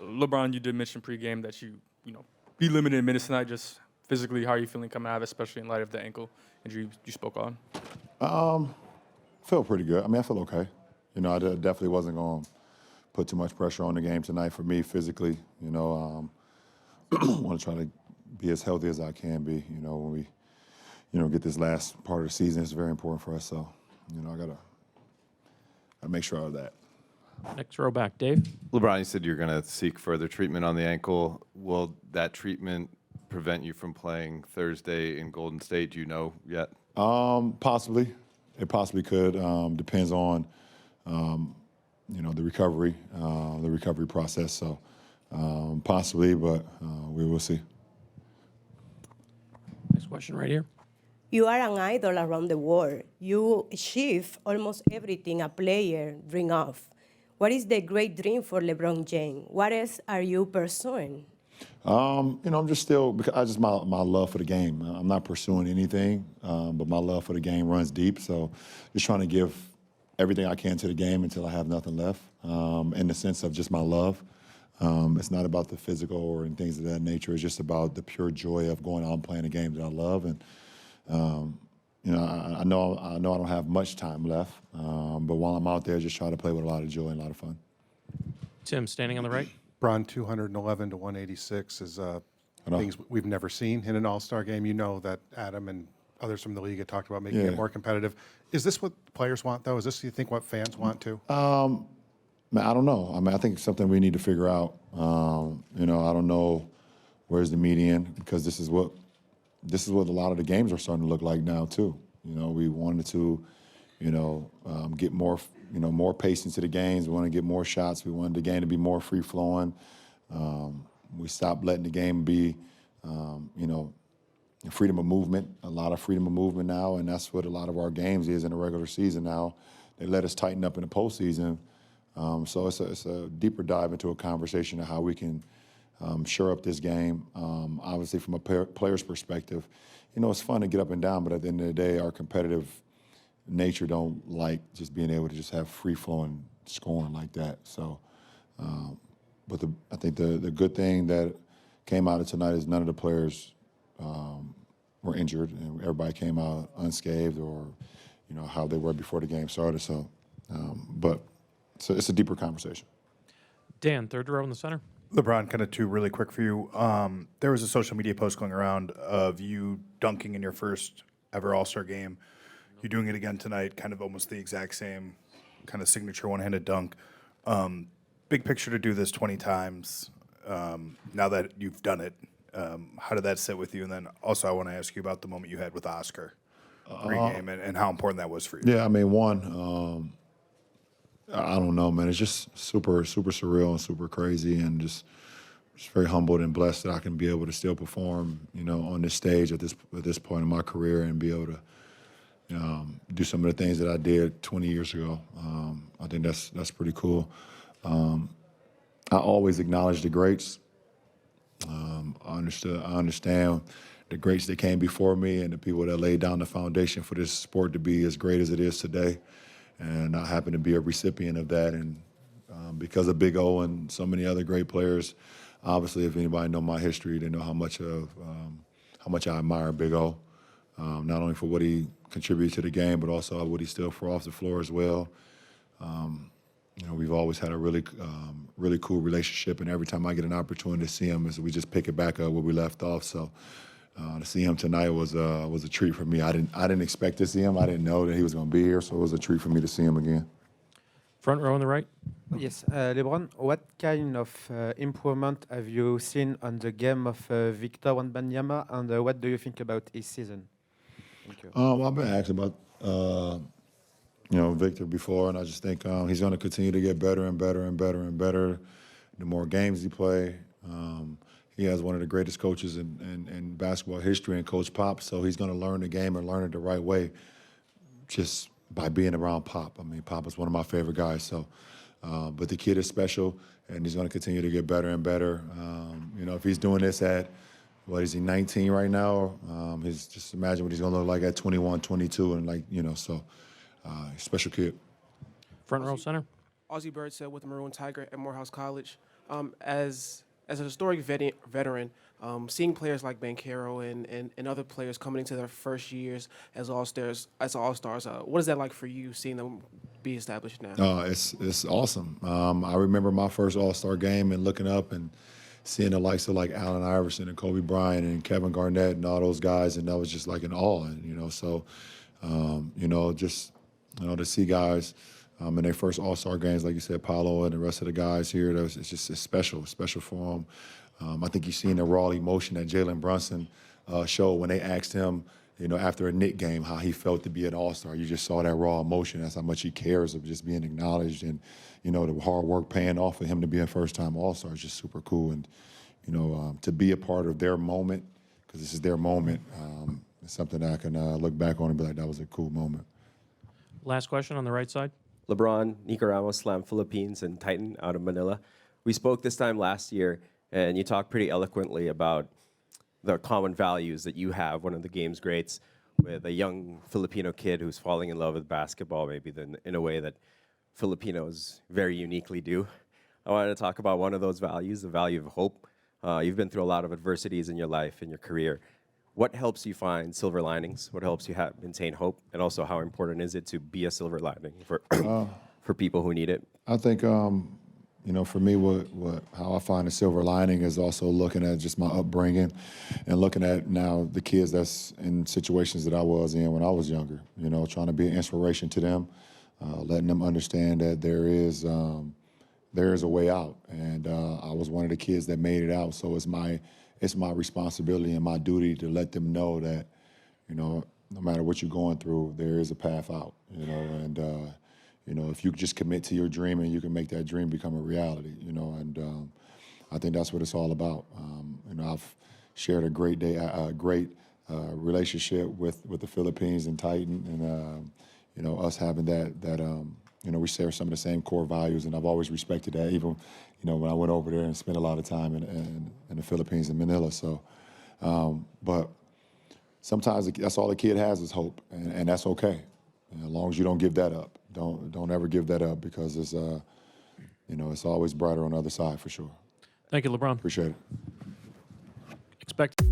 LeBron, you did mention pregame that be limited in minutes tonight. Just physically, how are you feeling coming out of it, especially in light of the ankle injury you spoke on? Feel pretty good. I mean, I feel okay. I definitely wasn't going to put too much pressure on the game tonight for me physically. Want to try to be as healthy as I can be. When we, get this last part of the season, it's very important for us. So, I gotta make sure of that. Next row back, Dave. LeBron, you said you're going to seek further treatment on the ankle. Will that treatment prevent you from playing Thursday in Golden State? Do you know yet? Possibly. It possibly could. Depends on, the recovery process. So possibly, but we will see. Next question right here. You are an idol around the world. You achieve almost everything a player dreams of. What is the great dream for LeBron James? What else are you pursuing? I'm just still, because my love for the game. I'm not pursuing anything, but my love for the game runs deep. So just trying to give everything I can to the game until I have nothing left, in the sense of just my love. It's not about the physical or things of that nature. It's just about the pure joy of going out and playing the game that I love. And, I know I don't have much time left, but while I'm out there, just try to play with a lot of joy and a lot of fun. Tim, standing on the right. LeBron, 211 to 186 is things we've never seen in an All-Star game. You know that Adam and others from the Liga talked about making it more competitive. Is this what players want, though? Is this, you think, what fans want, too? Man, I don't know. I think it's something we need to figure out. I don't know where's the median, because this is what a lot of the games are starting to look like now too. We wanted to, get more, more pace into the games. We want to get more shots. We wanted the game to be more free flowing. We stopped letting the game be, freedom of movement. A lot of freedom of movement now, and that's what a lot of our games is in the regular season now. They let us tighten up in the postseason. So it's a deeper dive into a conversation of how we can shore up this game. Obviously, from a player's perspective, it's fun to get up and down, but at the end of the day, our competitive nature don't like just being able to just have free-flowing scoring like that. So, but I think the good thing that came out of tonight is none of the players were injured, and everybody came out unscathed or, how they were before the game started. So, so it's a deeper conversation. Dan, third row in the center. LeBron, kind of two really quick for you. There was a social media post going around of you dunking in your first ever All-Star game. You're doing it again tonight, kind of almost the exact same kind of signature one-handed dunk. Big picture to do this 20 times. Now that you've done it, how did that sit with you? And then also I want to ask you about the moment you had with Oscar pregame and how important that was for you. Yeah, I don't know, man. It's just super, super surreal and super crazy, and just very humbled and blessed that I can be able to still perform, on this stage at this point in my career, and be able to do some of the things that I did 20 years ago. I think that's pretty cool. I always acknowledge the greats. I understand the greats that came before me and the people that laid down the foundation for this sport to be as great as it is today. And I happen to be a recipient of that. And because of Big O and so many other great players, obviously, if anybody know my history, they know how much I admire Big O, not only for what he contributed to the game, but also what he still for off the floor as well. We've always had a really cool relationship, and every time I get an opportunity to see him, we just pick it back up where we left off. So to see him tonight was a treat for me. I didn't expect to see him. I didn't know that he was going to be here, so it was a treat for me to see him again. Front row on the right. Yes, LeBron, what kind of improvement have you seen on the game of Victor Wembanyama, and what do you think about his season? Thank you. I've been asked about Victor before, and I just think he's going to continue to get better and better and better and better the more games he play. He has one of the greatest coaches in basketball history, and Coach Pop, so he's going to learn the game and learn it the right way just by being around Pop. Pop is one of my favorite guys. So, but the kid is special, and he's going to continue to get better and better. If he's doing this at, what is he, 19 right now? Just imagine what he's going to look like at 21, 22, and special kid. Front row center. Aussie Bird said with the Maroon Tiger at Morehouse College. As a historic veteran, seeing players like Banchero and other players coming into their first years as all-stars, what is that like for you, seeing them be established now? It's awesome. I remember my first All-Star game and looking up and seeing the likes of like Allen Iverson and Kobe Bryant and Kevin Garnett and all those guys, and that was just like an awe. And to see guys in their first All-Star games, like you said, Paolo and the rest of the guys here, it's special for them. I think you've seen the raw emotion that Jalen Brunson showed when they asked him, after a Knick game, how he felt to be an All-Star. You just saw that raw emotion. That's how much he cares of just being acknowledged, and the hard work paying off for him to be a first-time All-Star is just super cool. And to be a part of their moment, because this is their moment, it's something that I can look back on and be like, that was a cool moment. Last question on the right side. LeBron, Nico Ramos, Slam Philippines, and Titan out of Manila. We spoke this time last year, and you talked pretty eloquently about the common values that you have, one of the game's greats, with a young Filipino kid who's falling in love with basketball, maybe in a way that Filipinos very uniquely do. I wanted to talk about one of those values, the value of hope. You've been through a lot of adversities in your life, in your career. What helps you find silver linings? What helps you maintain hope? And also, how important is it to be a silver lining for people who need it? I think, for me, how I find a silver lining is also looking at just my upbringing and looking at now the kids that's in situations that I was in when I was younger, trying to be an inspiration to them, letting them understand that there is a way out. And I was one of the kids that made it out, so it's my responsibility and my duty to let them know that, no matter what you're going through, there is a path out, and, if you just commit to your dream and you can make that dream become a reality, and I think that's what it's all about. I've shared a great relationship with the Philippines and Titan, and, us having that we share some of the same core values, and I've always respected that, even, when I went over there and spent a lot of time in the Philippines and Manila. So, but sometimes that's all a kid has is hope, and that's okay. As long as you don't give that up. Don't ever give that up, because it's, it's always brighter on the other side for sure. Thank you, LeBron. Appreciate it. Expect.